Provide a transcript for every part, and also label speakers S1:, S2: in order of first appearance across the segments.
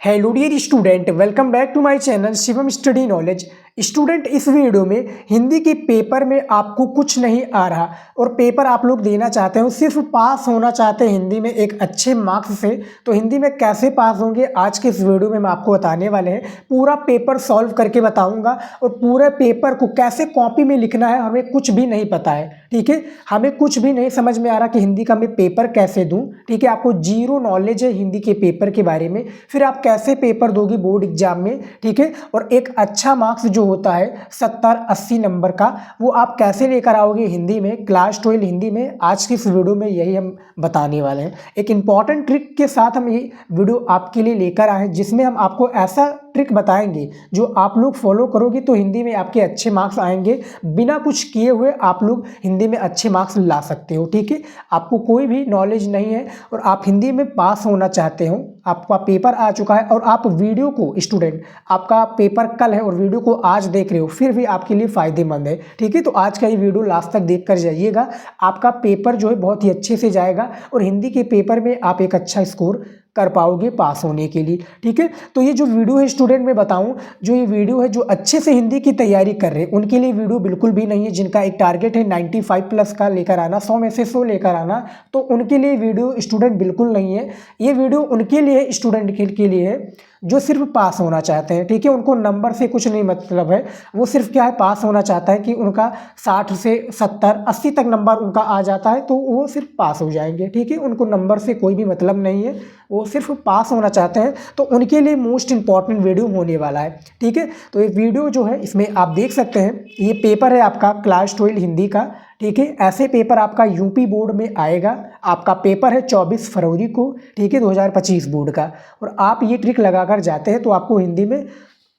S1: Hello dear student, welcome back to my channel Shivam study knowledge. Student, इस video में हिंदी के paper में आपको कुछ नहीं आ रहा और पेपर आप लोग देना चाहते हो, सिर्फ पास होना चाहते हैं हिंदी में एक अच्छे मार्क्स से। तो हिंदी में कैसे पास होंगे आज के इस वीडियो में हम आपको बताने वाले हैं। पूरा पेपर सॉल्व करके बताऊंगा और पूरे पेपर को कैसे कॉपी में लिखना है हमें कुछ भी नहीं पता है। ठीक है, हमें कुछ भी नहीं समझ में आ रहा कि हिंदी का मैं पेपर कैसे दूं। ठीक है, आपको जीरो नॉलेज है हिंदी के पेपर के बारे में, फिर आप कैसे पेपर दोगे बोर्ड एग्जाम में। ठीक है, और एक अच्छा मार्क्स जो होता है 70-80 नंबर का, वो आप कैसे लेकर आओगे हिंदी में, क्लास 12 हिंदी में। आज की इस वीडियो में यही हम बताने वाले हैं। एक इंपॉर्टेंट ट्रिक के साथ हम ये वीडियो आपके लिए लेकर आए हैं, जिसमें हम आपको ऐसा ट्रिक बताएंगे जो आप लोग फॉलो करोगे तो हिंदी में आपके अच्छे मार्क्स आएंगे। बिना कुछ किए हुए आप लोग हिंदी में अच्छे मार्क्स ला सकते हो। ठीक है, आपको कोई भी नॉलेज नहीं है और आप हिंदी में पास होना चाहते हो, आपका पेपर आ चुका है और आप वीडियो को, स्टूडेंट आपका पेपर कल है और वीडियो को आज देख रहे हो, फिर भी आपके लिए फ़ायदेमंद है। ठीक है, तो आज का ये वीडियो लास्ट तक देख कर जाइएगा, आपका पेपर जो है बहुत ही अच्छे से जाएगा और हिंदी के पेपर में आप एक अच्छा स्कोर कर पाओगे पास होने के लिए। ठीक है, तो ये जो वीडियो है स्टूडेंट मैं बताऊं, जो ये वीडियो है जो अच्छे से हिंदी की तैयारी कर रहे हैं उनके लिए वीडियो बिल्कुल भी नहीं है। जिनका एक टारगेट है 95 प्लस का लेकर आना, 100 में से 100 लेकर आना, तो उनके लिए वीडियो स्टूडेंट बिल्कुल नहीं है। ये वीडियो उनके लिए, स्टूडेंट के लिए है जो सिर्फ पास होना चाहते हैं। ठीक है, उनको नंबर से कुछ नहीं मतलब है, वो सिर्फ क्या है, पास होना चाहता है कि उनका 60 से 70 80 तक नंबर उनका आ जाता है तो वो सिर्फ पास हो जाएंगे। ठीक है, उनको नंबर से कोई भी मतलब नहीं है, वो सिर्फ पास होना चाहते हैं। तो उनके लिए मोस्ट इंपॉर्टेंट वीडियो होने वाला है। ठीक है, तो ये वीडियो जो है इसमें आप देख सकते हैं, ये पेपर है आपका क्लास 12 हिंदी का। ठीक है, ऐसे पेपर आपका यूपी बोर्ड में आएगा। आपका पेपर है 24 फरवरी को, ठीक है, 2025 बोर्ड का। और आप ये ट्रिक लगाकर जाते हैं तो आपको हिंदी में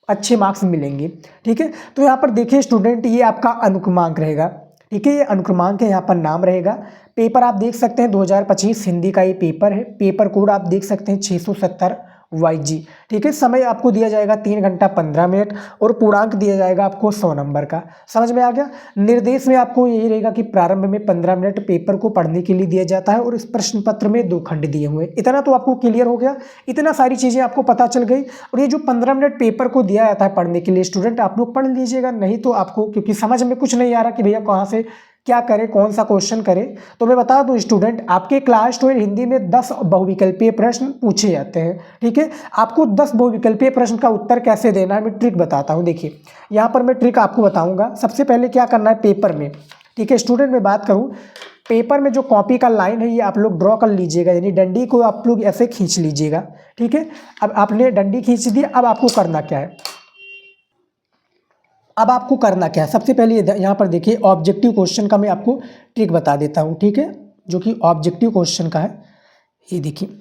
S1: अच्छे मार्क्स मिलेंगे। ठीक है, तो यहाँ पर देखिए स्टूडेंट, ये आपका अनुक्रमांक रहेगा। ठीक है, ये अनुक्रमांक है, यहाँ पर नाम रहेगा। पेपर आप देख सकते हैं 2025 हिंदी का ये पेपर है। पेपर कोड आप देख सकते हैं 670 YG। ठीक है, समय आपको दिया जाएगा 3 घंटा 15 मिनट और पूर्णांक दिया जाएगा आपको 100 नंबर का। समझ में आ गया। निर्देश में आपको यही रहेगा कि प्रारंभ में 15 मिनट पेपर को पढ़ने के लिए दिया जाता है और इस प्रश्न पत्र में 2 खंड दिए हुए हैं। इतना तो आपको क्लियर हो गया, इतना सारी चीज़ें आपको पता चल गई। और ये जो 15 मिनट पेपर को दिया जाता है पढ़ने के लिए, स्टूडेंट आप लोग पढ़ लीजिएगा, नहीं तो आपको क्योंकि समझ में कुछ नहीं आ रहा कि भैया कहाँ से क्या करें, कौन सा क्वेश्चन करें, तो मैं बता दूं स्टूडेंट, आपके क्लास 12 हिंदी में 10 बहुविकल्पीय प्रश्न पूछे जाते हैं। ठीक है, आपको 10 बहुविकल्पीय प्रश्न का उत्तर कैसे देना है मैं ट्रिक बताता हूं। देखिए यहाँ पर मैं ट्रिक आपको बताऊंगा। सबसे पहले क्या करना है पेपर में, ठीक है स्टूडेंट, मैं बात करूं पेपर में जो कॉपी का लाइन है ये आप लोग ड्रॉ कर लीजिएगा, यानी डंडी को आप लोग ऐसे खींच लीजिएगा। ठीक है, अब आपने डंडी खींच दी, अब आपको करना क्या है, अब आपको करना क्या है, सबसे पहले यहाँ पर देखिए ऑब्जेक्टिव क्वेश्चन का मैं आपको ट्रिक बता देता हूँ। ठीक है, जो कि ऑब्जेक्टिव क्वेश्चन का है, ये देखिए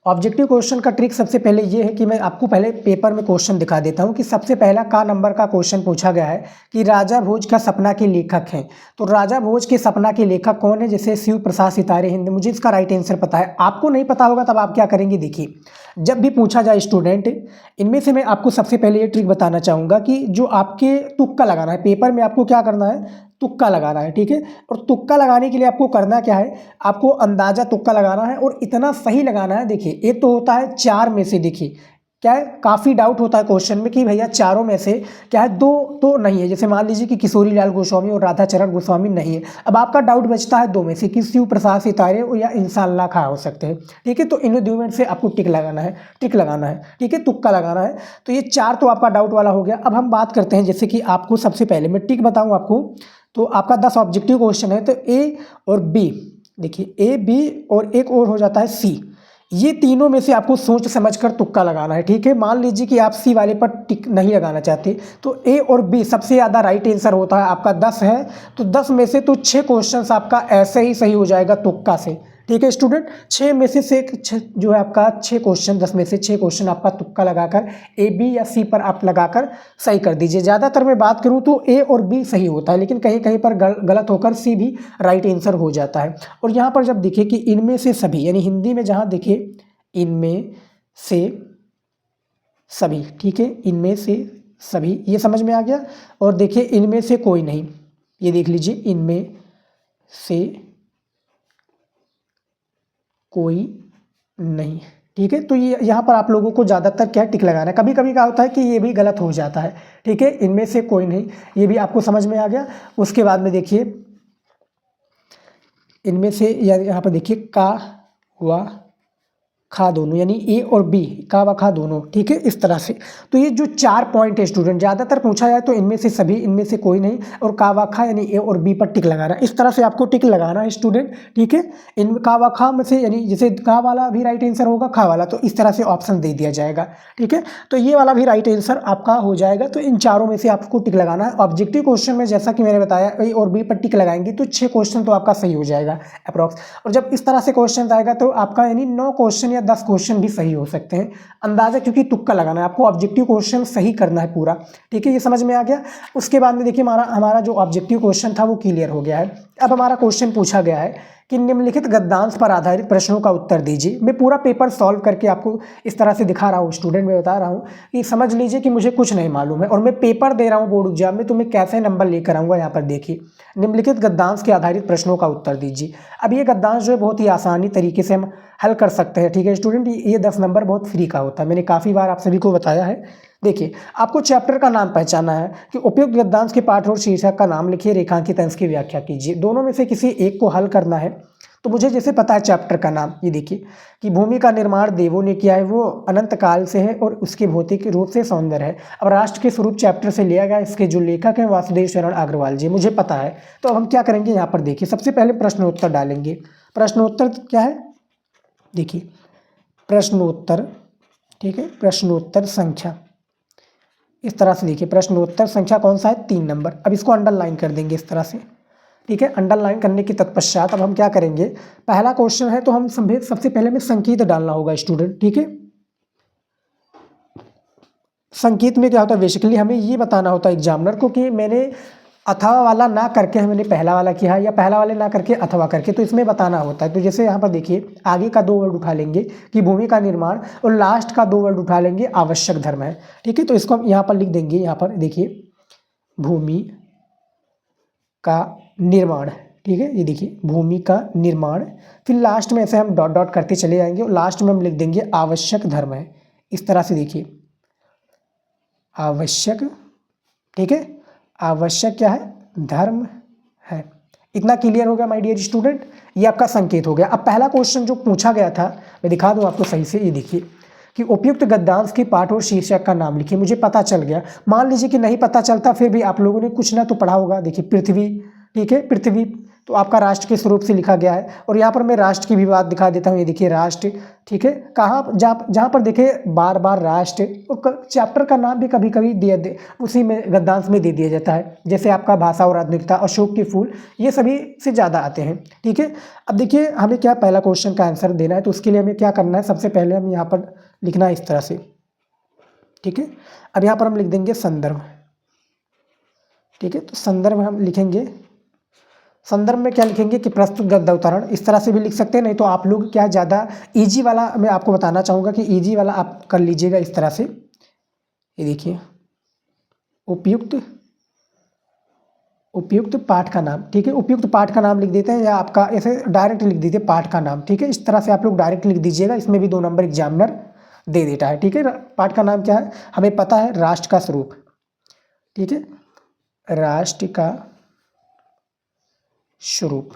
S1: ऑब्जेक्टिव क्वेश्चन का ट्रिक सबसे पहले ये है कि मैं आपको पहले पेपर में क्वेश्चन दिखा देता हूँ कि सबसे पहला का नंबर का क्वेश्चन पूछा गया है कि राजा भोज का सपना के लेखक हैं। तो राजा भोज के सपना के लेखक कौन है, जैसे शिव प्रसाद सितारे हिंद। मुझे इसका राइट आंसर पता है, आपको नहीं पता होगा तब आप क्या करेंगे, देखिए जब भी पूछा जाए स्टूडेंट, इनमें से मैं आपको सबसे पहले ये ट्रिक बताना चाहूँगा कि जो आपके तुक्का लगाना है पेपर में, आपको क्या करना है, तुक्का लगाना है। ठीक है, और तुक्का लगाने के लिए आपको करना क्या है, आपको अंदाजा तुक्का लगाना है और इतना सही लगाना है। देखिए एक तो होता है 4 में से, देखिए क्या है, काफ़ी डाउट होता है क्वेश्चन में कि भैया चारों में से क्या है, 2 तो नहीं है। जैसे मान लीजिए कि किशोरी लाल गोस्वामी और राधाचरण गोस्वामी नहीं है, अब आपका डाउट बचता है 2 में से कि शिव प्रसाद सितारे या इंसान खा हो सकते हैं। ठीक है, तो इन 2 में से आपको टिक लगाना है, टिक लगाना है। ठीक है, तुक्का लगाना है। तो ये 4 तो आपका डाउट वाला हो गया। अब हम बात करते हैं, जैसे कि आपको सबसे पहले मैं टिक बताऊँ आपको, तो आपका 10 ऑब्जेक्टिव क्वेश्चन है, तो ए और बी, देखिए ए बी और एक और हो जाता है सी, ये तीनों में से आपको सोच समझकर तुक्का लगाना है। ठीक है, मान लीजिए कि आप सी वाले पर टिक नहीं लगाना चाहते, तो ए और बी सबसे ज़्यादा राइट आंसर होता है आपका 10 है, तो 10 में से तो 6 क्वेश्चन आपका ऐसे ही सही हो जाएगा तुक्का से। ठीक है स्टूडेंट, 6 में से जो है आपका 6 क्वेश्चन, 10 में से 6 क्वेश्चन आपका तुक्का लगाकर ए बी या सी पर आप लगाकर सही कर दीजिए। ज़्यादातर मैं बात करूं तो ए और बी सही होता है, लेकिन कहीं कहीं पर गलत होकर सी भी राइट आंसर हो जाता है। और यहाँ पर जब दिखे कि इनमें से सभी, यानी हिंदी में जहाँ दिखे इनमें से सभी, ठीक है, इनमें से सभी, ये समझ में आ गया। और देखिए इनमें से कोई नहीं, ये देख लीजिए इनमें से कोई नहीं। ठीक है। तो ये यहाँ पर आप लोगों को ज़्यादातर क्या टिक लगाना है। कभी कभी क्या होता है कि ये भी गलत हो जाता है, ठीक है, इनमें से कोई नहीं, ये भी आपको समझ में आ गया। उसके बाद में देखिए इनमें से यहाँ पर देखिए का व खा दोनों, यानी ए और बी, का व खा दोनों, ठीक है, इस तरह से। तो ये जो 4 पॉइंट है स्टूडेंट, ज़्यादातर पूछा जाए तो इनमें से सभी, इनमें से कोई नहीं, और का व खा यानी ए और बी पर टिक लगाना, इस तरह से आपको टिक लगाना है स्टूडेंट, ठीक है। इन का व खा में से, यानी जैसे का वाला भी राइट आंसर होगा, खा वाला, तो इस तरह से ऑप्शन दे दिया जाएगा, ठीक है। तो ये वाला भी राइट आंसर आपका हो जाएगा। तो इन चारों में से आपको टिक लगाना है। ऑब्जेक्टिव क्वेश्चन में जैसा कि मैंने बताया, ए और बी पर टिक लगाएंगे तो 6 क्वेश्चन तो आपका सही हो जाएगा अप्रॉक्स। और जब इस तरह से क्वेश्चन आएगा तो आपका यानी 9 क्वेश्चन या 10 क्वेश्चन भी सही हो सकते हैं अंदाजा, क्योंकि तुक्का लगाना है आपको, ऑब्जेक्टिव क्वेश्चन सही करना है पूरा, ठीक है। ये समझ में आ गया। उसके बाद में देखिए हमारा जो ऑब्जेक्टिव क्वेश्चन था वो क्लियर हो गया है। अब हमारा क्वेश्चन पूछा गया है कि निम्नलिखित गद्यांश पर आधारित प्रश्नों का उत्तर दीजिए। मैं पूरा पेपर सॉल्व करके आपको इस तरह से दिखा रहा हूँ स्टूडेंट, मैं बता रहा हूँ कि समझ लीजिए कि मुझे कुछ नहीं मालूम है और मैं पेपर दे रहा हूँ बोर्ड एग्जाम में, तो मैं कैसे नंबर लेकर आऊँगा। यहाँ पर देखिए निम्नलिखित गद्यांश के आधारित प्रश्नों का उत्तर दीजिए। अब ये गद्यांश जो है बहुत ही आसानी तरीके से हम हल कर सकते हैं, ठीक है स्टूडेंट। ये 10 नंबर बहुत फ्री का होता है, मैंने काफ़ी बार आप सभी को बताया है। देखिए आपको चैप्टर का नाम पहचाना है कि उपयुक्त गद्यांश के पाठ और शीर्षक का नाम लिखिए, रेखांकित अंश की व्याख्या कीजिए। दोनों में से किसी एक को हल करना है। तो मुझे जैसे पता है चैप्टर का नाम, ये देखिए कि भूमि का निर्माण देवों ने किया है, वो अनंत काल से है और उसके भौतिक रूप से सौंदर्य है। अब राष्ट्र के स्वरूप चैप्टर से लिया गया, इसके जो लेखक हैं वासुदेव शरण अग्रवाल जी, मुझे पता है। तो अब हम क्या करेंगे, यहाँ पर देखिए सबसे पहले प्रश्नोत्तर डालेंगे। प्रश्नोत्तर क्या है, देखिए प्रश्नोत्तर, ठीक है, प्रश्नोत्तर संख्या, इस तरह से देखिए प्रश्नोत्तर संख्या कौन सा है, 3 नंबर। अब इसको अंडरलाइन कर देंगे इस तरह से, ठीक है। अंडरलाइन करने के तत्पश्चात अब हम क्या करेंगे, पहला क्वेश्चन है तो हम सबसे पहले में संकेत डालना होगा स्टूडेंट, ठीक है। संकेत में क्या होता है, बेसिकली हमें ये बताना होता है एग्जामिनर को कि मैंने अथवा वाला ना करके मैंने पहला वाला किया है, या पहला वाले ना करके अथवा करके, तो इसमें बताना होता है। तो जैसे यहाँ पर देखिए आगे का 2 वर्ड उठा लेंगे कि भूमि का निर्माण, और लास्ट का 2 वर्ड उठा लेंगे आवश्यक धर्म है, ठीक है। तो इसको हम यहाँ पर लिख देंगे, यहाँ पर देखिए भूमि का निर्माण, ठीक है, ये देखिए भूमि का निर्माण, फिर लास्ट में ऐसे हम डॉट डॉट करते चले जाएंगे और लास्ट में हम लिख देंगे आवश्यक धर्म है, इस तरह से देखिए आवश्यक, ठीक है, आवश्यक क्या है, धर्म है। इतना क्लियर हो गया माय डियर स्टूडेंट, ये आपका संकेत हो गया। अब पहला क्वेश्चन जो पूछा गया था मैं दिखा दूं आपको सही से, ये देखिए कि उपयुक्त गद्यांश के पाठ और शीर्षक का नाम लिखिए। मुझे पता चल गया, मान लीजिए कि नहीं पता चलता फिर भी आप लोगों ने कुछ ना तो पढ़ा होगा। देखिए पृथ्वी, ठीक है, पृथ्वी तो आपका राष्ट्र के स्वरूप से लिखा गया है, और यहाँ पर मैं राष्ट्र की भी बात दिखा देता हूँ। ये देखिए राष्ट्र, ठीक है, कहाँ जहाँ पर देखिए बार बार राष्ट्र, और चैप्टर का नाम भी कभी कभी दे उसी में गद्यांश में दे दिया जाता है, जैसे आपका भाषा और आधुनिकता, अशोक के फूल, ये सभी से ज़्यादा आते हैं, ठीक है। अब देखिए हमें क्या पहला क्वेश्चन का आंसर देना है, तो उसके लिए हमें क्या करना है, सबसे पहले हम यहाँ पर लिखना है इस तरह से, ठीक है। अब यहाँ पर हम लिख देंगे संदर्भ, ठीक है। तो संदर्भ हम लिखेंगे, संदर्भ में क्या लिखेंगे कि प्रस्तुत गद्य उदाहरण, इस तरह से भी लिख सकते हैं। नहीं तो आप लोग क्या ज़्यादा इजी वाला मैं आपको बताना चाहूँगा कि इजी वाला आप कर लीजिएगा इस तरह से। ये देखिए उपयुक्त पाठ का नाम, ठीक है, उपयुक्त पाठ का नाम लिख देते हैं, या आपका ऐसे डायरेक्ट लिख दीजिए पाठ का नाम, ठीक है। इस तरह से आप लोग डायरेक्ट लिख दीजिएगा, इसमें भी 2 नंबर एग्जामिनर दे देता है, ठीक है। पाठ का नाम क्या है, हमें पता है राष्ट्र का स्वरूप, ठीक है, राष्ट्र का स्वरूप,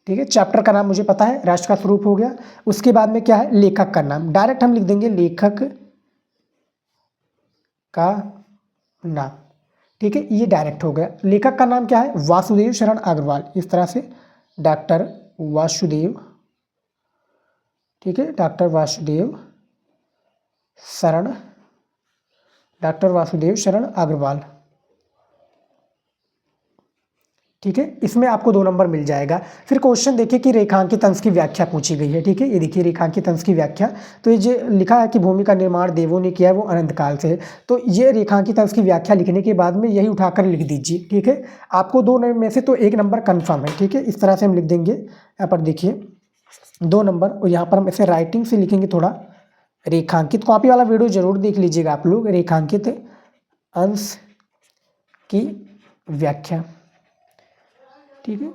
S1: ठीक है। चैप्टर का नाम मुझे पता है, राष्ट्र का स्वरूप हो गया। उसके बाद में क्या है, लेखक का नाम, डायरेक्ट हम लिख देंगे लेखक का नाम, ठीक है, ये डायरेक्ट हो गया। लेखक का नाम क्या है, वासुदेव शरण अग्रवाल, इस तरह से डॉक्टर वासुदेव, ठीक है, डॉक्टर वासुदेव शरण अग्रवाल, ठीक है। इसमें आपको 2 नंबर मिल जाएगा। फिर क्वेश्चन देखिए कि रेखांकित अंश की व्याख्या पूछी गई है, ठीक है। ये देखिए रेखांकित अंश की व्याख्या, तो ये जो लिखा है कि भूमि का निर्माण देवों ने किया है, वो अनंत काल से है। तो ये रेखांकित अंश की व्याख्या लिखने के बाद में यही उठाकर लिख दीजिए, ठीक है। आपको 2 में से तो 1 नंबर कन्फर्म है, ठीक है। इस तरह से हम लिख देंगे, यहाँ पर देखिए 2 नंबर, और यहाँ पर हम ऐसे राइटिंग से लिखेंगे थोड़ा, रेखांकित, कॉपी वाला वीडियो जरूर देख लीजिएगा आप लोग, रेखांकित अंश की व्याख्या, ठीक है।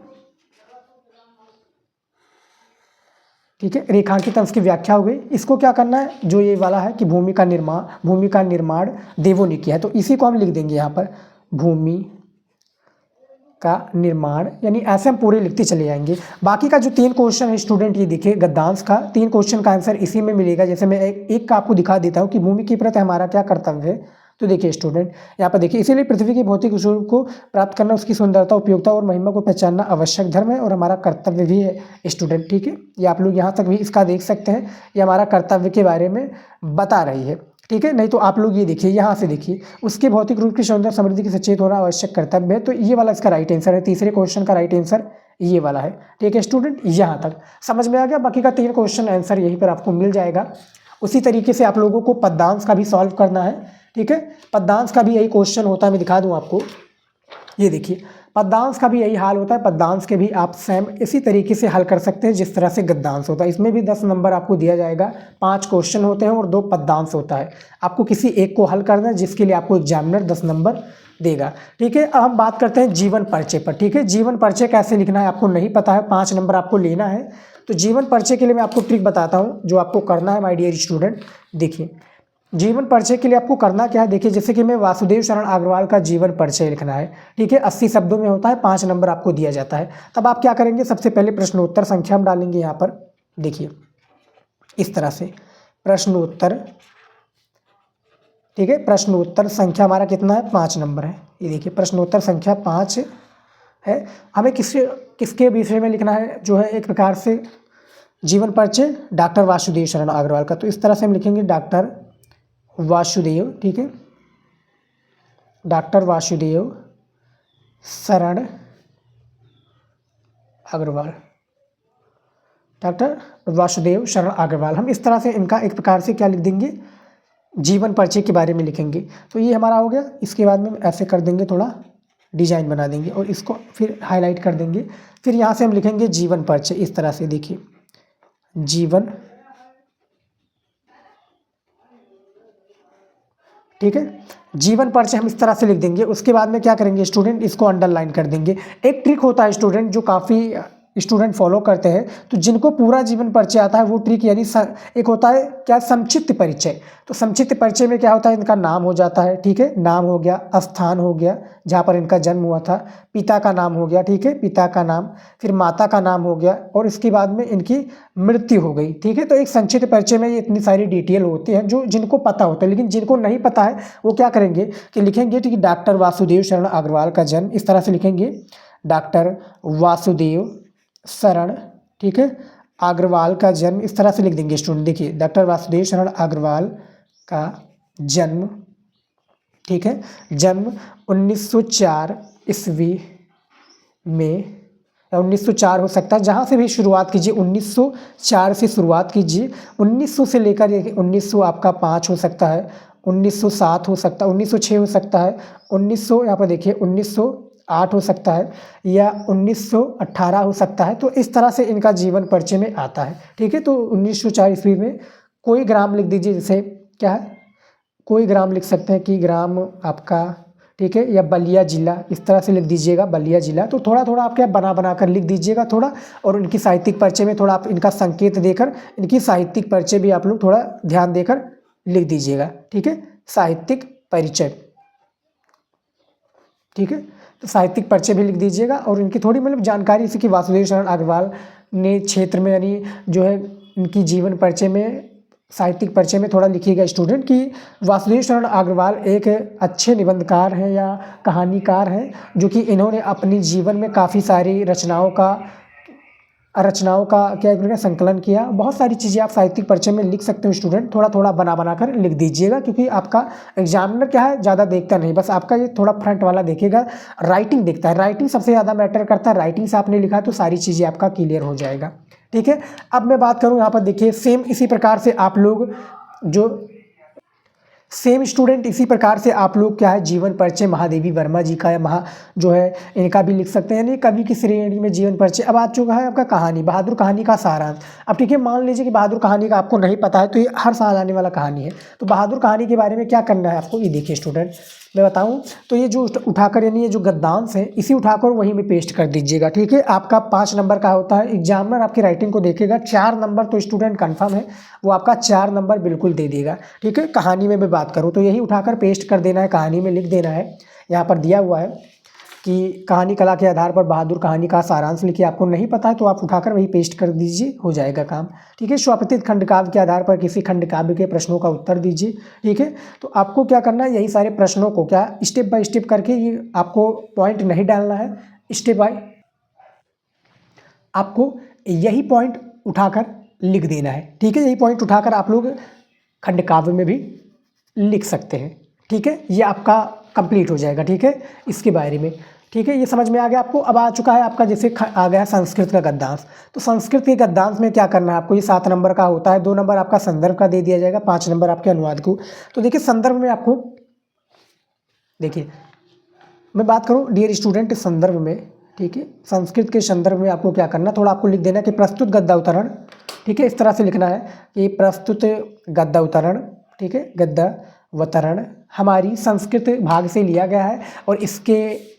S1: ठीक है, रेखांकित अंश की व्याख्या हो गई। इसको क्या करना है, जो ये वाला है कि भूमि का निर्माण देवों ने किया है, तो इसी को हम लिख देंगे यहाँ पर भूमि का निर्माण, यानी ऐसे हम पूरे लिखते चले जाएंगे। बाकी का जो 3 क्वेश्चन है स्टूडेंट, ये देखिए गद्यांश का 3 क्वेश्चन का आंसर इसी में मिलेगा। जैसे मैं एक का आपको दिखा देता हूँ कि भूमि के प्रति हमारा क्या कर्तव्य है। तो देखिए स्टूडेंट, यहाँ पर देखिए, इसीलिए पृथ्वी की भौतिक स्वरूप को प्राप्त करना, उसकी सुंदरता, उपयोगिता और महिमा को पहचानना आवश्यक धर्म है और हमारा कर्तव्य भी है स्टूडेंट। ठीक है, ये आप लोग यहाँ तक भी इसका देख सकते हैं, ये हमारा कर्तव्य के बारे में बता रही है। ठीक है, नहीं तो आप लोग ये देखिए, यहाँ से देखिए, उसके भौतिक रूप की सौंदर्य समृद्धि की सचेत होना आवश्यक कर्तव्य है। तो ये वाला इसका राइट आंसर है, तीसरे क्वेश्चन का राइट आंसर ये वाला है। ठीक है स्टूडेंट, यहाँ तक समझ में आ गया। बाकी का 3 क्वेश्चन आंसर यहीं पर आपको मिल जाएगा। उसी तरीके से आप लोगों को पद्यांश का भी सॉल्व करना है। ठीक है, पद्यांश का भी यही क्वेश्चन होता है, मैं दिखा दूँ आपको। ये देखिए, पद्यांश का भी यही हाल होता है। पद्यांश के भी आप सेम इसी तरीके से हल कर सकते हैं जिस तरह से गद्यांश होता है। इसमें भी 10 नंबर आपको दिया जाएगा। 5 क्वेश्चन होते हैं और 2 पद्यांश होता है। आपको किसी एक को हल करना है, जिसके लिए आपको एग्जामिनर 10 नंबर देगा। ठीक है, अब हम बात करते हैं जीवन परिचय पर। ठीक है, जीवन परिचय कैसे लिखना है आपको नहीं पता है, 5 नंबर आपको लेना है। तो जीवन परिचय के लिए मैं आपको ट्रिक बताता हूँ जो आपको करना है माय डियर स्टूडेंट। देखिए, जीवन परिचय के लिए आपको करना क्या है, देखिए जैसे कि मैं वासुदेव शरण अग्रवाल का जीवन परिचय लिखना है। ठीक है, 80 शब्दों में होता है, 5 नंबर आपको दिया जाता है। तब आप क्या करेंगे, सबसे पहले प्रश्नोत्तर संख्या हम डालेंगे यहाँ पर। देखिए इस तरह से प्रश्नोत्तर। ठीक है, प्रश्नोत्तर संख्या हमारा कितना है, 5 नंबर है। ये देखिए प्रश्नोत्तर संख्या 5 है। हमें किसके विषय में लिखना है, जो है एक प्रकार से जीवन परिचय डॉक्टर वासुदेव शरण अग्रवाल का। तो इस तरह से हम लिखेंगे डॉक्टर वासुदेव, ठीक है, डॉक्टर वासुदेव शरण अग्रवाल, डॉक्टर वासुदेव शरण अग्रवाल। हम इस तरह से इनका एक प्रकार से क्या लिख देंगे, जीवन परिचय के बारे में लिखेंगे। तो ये हमारा हो गया। इसके बाद में ऐसे कर देंगे, थोड़ा डिजाइन बना देंगे और इसको फिर हाईलाइट कर देंगे। फिर यहाँ से हम लिखेंगे जीवन परिचय। इस तरह से देखिए, जीवन, ठीक है, जीवन परिचय हम इस तरह से लिख देंगे। उसके बाद में क्या करेंगे स्टूडेंट, इसको अंडरलाइन कर देंगे। एक ट्रिक होता है स्टूडेंट जो काफ़ी स्टूडेंट फॉलो करते हैं, तो जिनको पूरा जीवन परिचय आता है वो ट्रिक, यानी एक होता है क्या, संक्षिप्त परिचय। तो संक्षिप्त परिचय में क्या होता है, इनका नाम हो जाता है। ठीक है, नाम हो गया, स्थान हो गया जहाँ पर इनका जन्म हुआ था, पिता का नाम हो गया, ठीक है, पिता का नाम, फिर माता का नाम हो गया, और इसके बाद में इनकी मृत्यु हो गई। ठीक है, तो एक संक्षिप्त परिचय में ये इतनी सारी डिटेल होती है जो जिनको पता होता है। लेकिन जिनको नहीं पता है वो क्या करेंगे कि लिखेंगे, ठीक है, डॉक्टर वासुदेव शरण अग्रवाल का जन्म, इस तरह से लिखेंगे, डॉक्टर वासुदेव शरण, ठीक है, अग्रवाल का जन्म, इस तरह से लिख देंगे स्टूडेंट। देखिए डॉक्टर वासुदेव शरण अग्रवाल का जन्म, ठीक है, जन्म 1904 ईस्वी में, या 1904 हो सकता है, जहाँ से भी शुरुआत कीजिए 1904 से शुरुआत कीजिए। 1900 से लेकर 1900 आपका 5 हो सकता है, 1907 हो सकता है, 1906 हो सकता है, 1900 यहाँ पर देखिए 1908 हो सकता है, या 1918 हो सकता है। तो इस तरह से इनका जीवन परिचय में आता है। ठीक है, तो 1904 ईस्वी में कोई ग्राम लिख दीजिए, जैसे क्या है, कोई ग्राम लिख सकते हैं कि ग्राम आपका, ठीक है, या बलिया जिला, इस तरह से लिख दीजिएगा बलिया जिला। तो थोड़ा थोड़ा आप क्या बना कर लिख दीजिएगा थोड़ा, और उनकी साहित्यिक परिचय में थोड़ा आप इनका संकेत देकर इनकी साहित्यिक परिचय भी आप लोग थोड़ा ध्यान देकर लिख दीजिएगा। ठीक है, साहित्यिक परिचय, ठीक है, तो साहित्यिक परिचय भी लिख दीजिएगा, और इनकी थोड़ी मतलब जानकारी, जैसे कि वासुदेव शरण अग्रवाल ने क्षेत्र में, यानी जो है इनकी जीवन परिचय में, साहित्यिक परिचय में थोड़ा लिखिएगा स्टूडेंट कि वासुदेव शरण अग्रवाल एक अच्छे निबंधकार हैं या कहानीकार हैं, जो कि इन्होंने अपनी जीवन में काफ़ी सारी रचनाओं का क्या संकलन किया। बहुत सारी चीज़ें आप साहित्यिक परिचय में लिख सकते हो स्टूडेंट, थोड़ा थोड़ा बना कर लिख दीजिएगा, क्योंकि आपका एग्जामिनर क्या है, ज़्यादा देखता नहीं, बस आपका ये थोड़ा फ्रंट वाला देखेगा, राइटिंग देखता है। राइटिंग सबसे ज़्यादा मैटर करता है, राइटिंग से आपने लिखा तो सारी चीज़ें आपका क्लियर हो जाएगा। ठीक है, अब मैं बात करूँ यहाँ पर देखिए, सेम इसी प्रकार से आप लोग जो सेम स्टूडेंट इसी प्रकार से आप लोग क्या है जीवन परिचय महादेवी वर्मा जी का या जो है इनका भी लिख सकते हैं, यानी कवि की श्रेणी में जीवन परिचय। अब आ चुका है आपका कहानी, बहादुर कहानी का सारांश। अब ठीक है, मान लीजिए कि बहादुर कहानी का आपको नहीं पता है, तो ये हर साल आने वाला कहानी है। तो बहादुर कहानी के बारे में क्या करना है आपको, ये देखिए स्टूडेंट मैं बताऊं तो ये जो उठाकर यानी ये जो गद्यांश है इसी उठाकर वहीं में पेस्ट कर दीजिएगा। ठीक है, आपका 5 नंबर का होता है, एग्जामिनर आपकी राइटिंग को देखेगा, 4 नंबर तो स्टूडेंट कंफर्म है, वो आपका 4 नंबर बिल्कुल दे देगा। ठीक है, कहानी में मैं बात करूँ तो यही उठाकर पेस्ट कर देना है, कहानी में लिख देना है। यहाँ पर दिया हुआ है कि कहानी कला के आधार पर बहादुर कहानी का सारांश लिखिए। आपको नहीं पता है तो आप उठाकर वही पेस्ट कर दीजिए, हो जाएगा काम। ठीक है, स्वपतित खंड काव्य के आधार पर किसी खंड काव्य के प्रश्नों का उत्तर दीजिए। ठीक है, तो आपको क्या करना है, यही सारे प्रश्नों को क्या स्टेप बाय स्टेप करके, ये आपको पॉइंट नहीं डालना है, स्टेप बाय आपको यही पॉइंट उठाकर लिख देना है। ठीक है, यही पॉइंट उठाकर आप लोग खंड काव्य में भी लिख सकते हैं। ठीक है, ये आपका कंप्लीट हो जाएगा। ठीक है, इसके बारे में ठीक है, ये समझ में आ गया आपको। अब आ चुका है आपका जैसे आ गया संस्कृत का गद्यांश। तो संस्कृत के गद्यांश में क्या करना है आपको, ये 7 नंबर का होता है, 2 नंबर आपका संदर्भ का दे दिया जाएगा, 5 नंबर आपके अनुवाद को। तो देखिए संदर्भ में आपको, देखिए मैं बात करूँ डियर स्टूडेंट संदर्भ में, ठीक है, संस्कृत के संदर्भ में आपको क्या करना, थोड़ा आपको लिख देना कि प्रस्तुत गद्यावतरण। ठीक है, इस तरह से लिखना है कि प्रस्तुत गद्यावतरण, ठीक है, गद्यावतरण हमारी संस्कृत भाग से लिया गया है, और इसके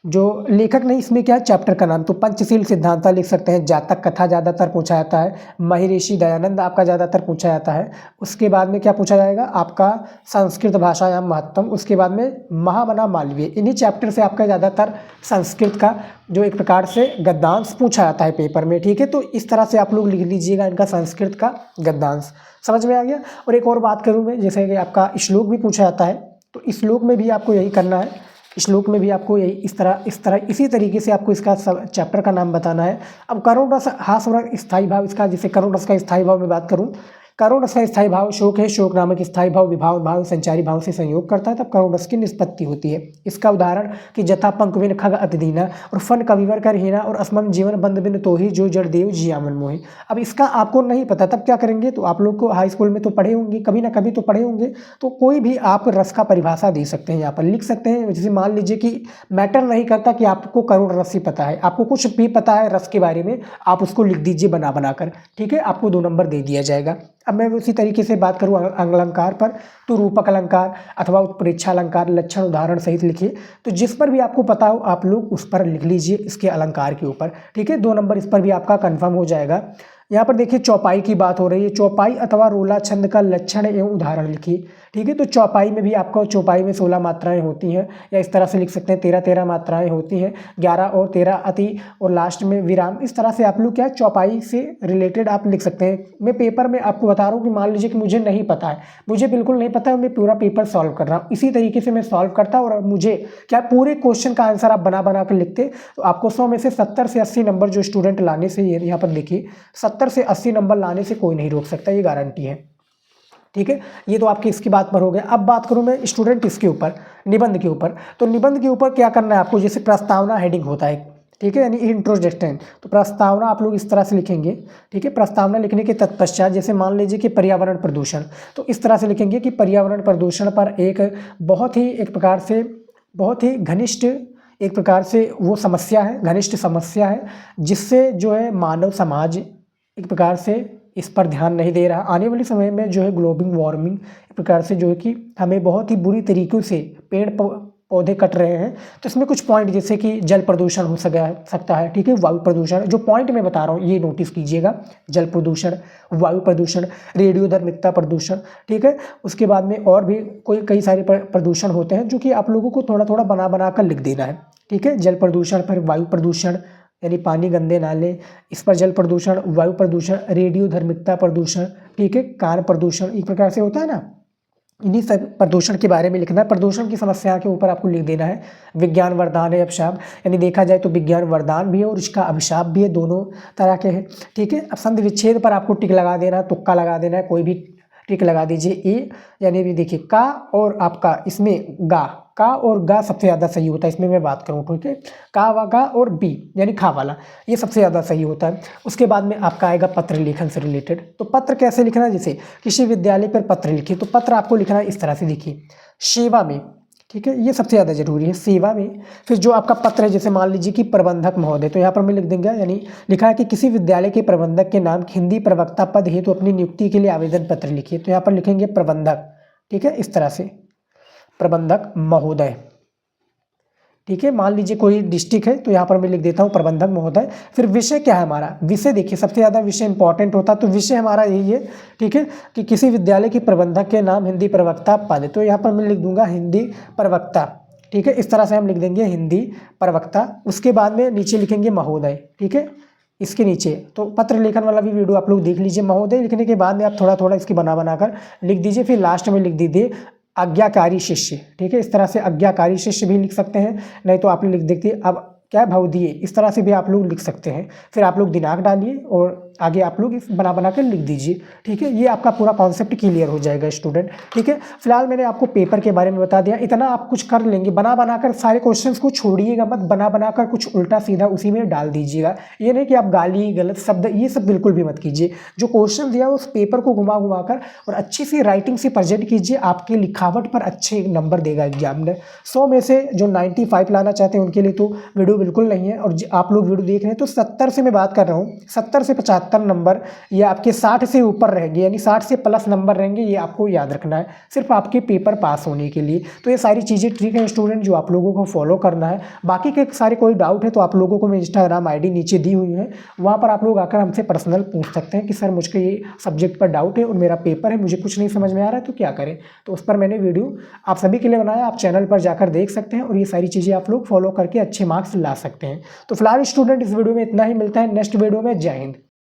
S1: जो लेखक नहीं, इसमें क्या है चैप्टर का नाम, तो पंचशील सिद्धांता लिख सकते हैं। जातक कथा ज़्यादातर पूछा जाता है, महर्षि दयानंद आपका ज़्यादातर पूछा जाता है। उसके बाद में क्या पूछा जाएगा आपका संस्कृत भाषायाम महत्तम, उसके बाद में महामना मालवीय। इन्हीं चैप्टर से आपका ज़्यादातर संस्कृत का जो एक प्रकार से गद्यांश पूछा जाता है पेपर में। ठीक है, तो इस तरह से आप लोग लिख लीजिएगा इनका संस्कृत का गद्यांश। समझ में आ गया। और एक और बात करूँ मैं, जैसे कि आपका श्लोक भी पूछा जाता है, तो श्लोक में भी आपको यही करना है, श्लोक में भी आपको यही इस तरह इसी तरीके से आपको इसका चैप्टर का नाम बताना है। अब करुण रस हास और स्थायी भाव, इसका जैसे करुण रस का स्थायी भाव में बात करूं, करुण रस का स्थायी भाव शोक है, शोक नामक स्थायी भाव विभाव भाव संचारी भाव से संयोग करता है, तब करुण रस की निष्पत्ति होती है। इसका उदाहरण कि जथा पंकविन खग अतिदीना और फन कविवर कर हीना और असमम जीवन बंद बिन तो ही जो जड़ देव जियामन मोहि। अब इसका आपको नहीं पता तब क्या करेंगे, तो आप लोग को हाई स्कूल में तो पढ़े होंगे, कभी ना कभी तो पढ़े होंगे, तो कोई भी आप रस का परिभाषा दे सकते हैं, यहाँ पर लिख सकते हैं। जैसे मान लीजिए कि मैटर नहीं करता कि आपको करुण रस ही पता है, आपको कुछ भी पता है रस के बारे में, आप उसको लिख दीजिए बना बनाकर। ठीक है, आपको 2 नंबर दे दिया जाएगा। अब मैं उसी तरीके से बात करूँ अलंकार पर, तो रूपक अलंकार अथवा उत्प्रेक्षा अलंकार लक्षण उदाहरण सहित लिखिए। तो जिस पर भी आपको पता हो आप लोग उस पर लिख लीजिए, इसके अलंकार के ऊपर। ठीक है, 2 नंबर इस पर भी आपका कंफर्म हो जाएगा। यहाँ पर देखिए चौपाई की बात हो रही है, चौपाई अथवा रोला छंद का लक्षण एवं उदाहरण लिखिए। ठीक है, तो चौपाई में भी आपको चौपाई में 16 मात्राएं होती हैं, या इस तरह से लिख सकते हैं 13 मात्राएं होती हैं, 11 और 13 अति और लास्ट में विराम। इस तरह से आप लोग क्या चौपाई से रिलेटेड आप लिख सकते हैं। मैं पेपर में आपको बता रहा हूँ कि मान लीजिए कि मुझे नहीं पता है, मुझे बिल्कुल नहीं पता है, मैं पूरा पेपर सॉल्व कर रहा हूँ, इसी तरीके से मैं सॉल्व करता और मुझे क्या पूरे क्वेश्चन का आंसर आप बना बना कर लिखते, तो आपको 100 में से 70 से 80 नंबर जो स्टूडेंट लाने से, यहाँ पर देखिए 70 से 80 नंबर लाने से कोई नहीं रोक सकता, ये गारंटी है। ठीक है, ये तो आपकी इसकी बात पर हो गया। अब बात करूं मैं स्टूडेंट इसके ऊपर, निबंध के ऊपर। तो निबंध के ऊपर क्या करना है आपको, जैसे प्रस्तावना हेडिंग होता है, ठीक है, यानी इंट्रोडक्शन। तो प्रस्तावना आप लोग इस तरह से लिखेंगे। ठीक है, प्रस्तावना लिखने के तत्पश्चात जैसे मान लीजिए कि पर्यावरण प्रदूषण, तो इस तरह से लिखेंगे कि पर्यावरण प्रदूषण पर एक बहुत ही एक प्रकार से बहुत ही घनिष्ठ एक प्रकार से वो समस्या है, घनिष्ठ समस्या है, जिससे जो है मानव समाज एक प्रकार से इस पर ध्यान नहीं दे रहा। आने वाले समय में जो है ग्लोबल वार्मिंग एक प्रकार से जो है कि हमें बहुत ही बुरी तरीक़ों से पेड़ पौधे कट रहे हैं। तो इसमें कुछ पॉइंट जैसे कि जल प्रदूषण हो सकता है। ठीक है, वायु प्रदूषण, जो पॉइंट मैं बता रहा हूँ ये नोटिस कीजिएगा, जल प्रदूषण, वायु प्रदूषण, रेडियोधर्मिता प्रदूषण। ठीक है, उसके बाद में और भी कई सारे प्रदूषण होते हैं जो कि आप लोगों को थोड़ा थोड़ा बना बना कर लिख देना है। ठीक है, जल प्रदूषण, फिर वायु प्रदूषण यानी पानी गंदे नाले, इस पर जल प्रदूषण, वायु प्रदूषण, रेडियोधर्मिता प्रदूषण, ठीक है, कार प्रदूषण, एक प्रकार से होता है ना, इन्हीं सब प्रदूषण के बारे में लिखना है। प्रदूषण की समस्या के ऊपर आपको लिख देना है। विज्ञान वरदान है अभिशाप, यानी देखा जाए तो विज्ञान वरदान भी है और इसका अभिशाप भी है, दोनों तरह के हैं। ठीक है, अब संधि विच्छेद पर आपको टिक लगा देना है, तुक्का लगा देना है कोई भी। टिक लगा दीजिए। ए यानी भी देखिए का और आपका इसमें गा, का और गा सबसे ज़्यादा सही होता है, इसमें मैं बात करूँ, ठीक है। का व गा और बी यानी खा वाला, ये सबसे ज़्यादा सही होता है। उसके बाद में आपका आएगा पत्र लेखन से रिलेटेड। तो पत्र कैसे लिखना है, जैसे किसी विद्यालय पर पत्र लिखिए, तो पत्र आपको लिखना है इस तरह से, देखिए सेवा में, ठीक है, ये सबसे ज़्यादा जरूरी है, सेवा में। फिर जो आपका पत्र है, जैसे मान लीजिए कि प्रबंधक महोदय, तो यहाँ पर मैं लिख देंगे, यानी लिखा है कि किसी विद्यालय के प्रबंधक के नाम हिंदी प्रवक्ता पद हेतु अपनी नियुक्ति के लिए आवेदन पत्र लिखिए, तो यहाँ पर लिखेंगे प्रबंधक, ठीक है, इस तरह से प्रबंधक महोदय, ठीक है। मान लीजिए कोई डिस्ट्रिक्ट है तो यहाँ पर मैं लिख देता हूँ प्रबंधक महोदय। फिर विषय क्या है हमारा, विषय देखिए सबसे ज़्यादा विषय इंपॉर्टेंट होता है, तो विषय हमारा यही है, ठीक है, कि किसी विद्यालय के प्रबंधक के नाम हिंदी प्रवक्ता पद, तो यहाँ पर मैं लिख दूंगा हिंदी प्रवक्ता, ठीक है, इस तरह से हम लिख देंगे हिंदी प्रवक्ता। उसके बाद में नीचे लिखेंगे महोदय, ठीक है, इसके नीचे। तो पत्र लेखन वाला भी वीडियो आप लोग देख लीजिए। महोदय लिखने के बाद में आप थोड़ा थोड़ा इसकी बना कर लिख दीजिए। फिर लास्ट में लिख दीजिए आज्ञाकारी शिष्य, ठीक है, इस तरह से आज्ञाकारी शिष्य भी लिख सकते हैं, नहीं तो आप लिख देखिए अब क्या भवदीय, इस तरह से भी आप लोग लिख सकते हैं। फिर आप लोग दिनांक डालिए और आगे आप लोग इस बना कर लिख दीजिए, ठीक है। ये आपका पूरा कॉन्सेप्ट क्लियर हो जाएगा स्टूडेंट, ठीक है। फिलहाल मैंने आपको पेपर के बारे में बता दिया, इतना आप कुछ कर लेंगे। बना कर सारे क्वेश्चंस को छोड़िएगा मत, बना कर कुछ उल्टा सीधा उसी में डाल दीजिएगा। ये नहीं कि आप गाली गलत शब्द ये सब बिल्कुल भी मत कीजिए। जो क्वेश्चन दिया उस पेपर को घुमा कर और अच्छी सी राइटिंग से प्रेजेंट कीजिए, आपके लिखावट पर अच्छे नंबर देगा एग्जाम में। 100 में से जो 95 लाना चाहते हैं उनके लिए तो वीडियो बिल्कुल नहीं है। और आप लोग वीडियो देख रहे हैं तो 70 से मैं बात कर रहा हूँ, 70 से 75 नंबर ये आपके 60 से ऊपर रहेंगे, यानी 60 से प्लस नंबर रहेंगे, ये आपको याद रखना है सिर्फ आपके पेपर पास होने के लिए। तो ये सारी चीज़ें ठीक है स्टूडेंट, जो आप लोगों को फॉलो करना है। बाकी के सारे कोई डाउट है तो आप लोगों को मैं इंस्टाग्राम आईडी नीचे दी हुई है, वहाँ पर आप लोग आकर हमसे पर्सनल पूछ सकते हैं कि सर मुझको ये सब्जेक्ट पर डाउट है और मेरा पेपर है, मुझे कुछ नहीं समझ में आ रहा है तो क्या करें। तो उस पर मैंने वीडियो आप सभी के लिए बनाया, आप चैनल पर जाकर देख सकते हैं और ये सारी चीज़ें आप लोग फॉलो करके अच्छे मार्क्स ला सकते हैं। तो फिलहाल स्टूडेंट इस वीडियो में इतना ही, मिलता है नेक्स्ट वीडियो में। जय हिंद।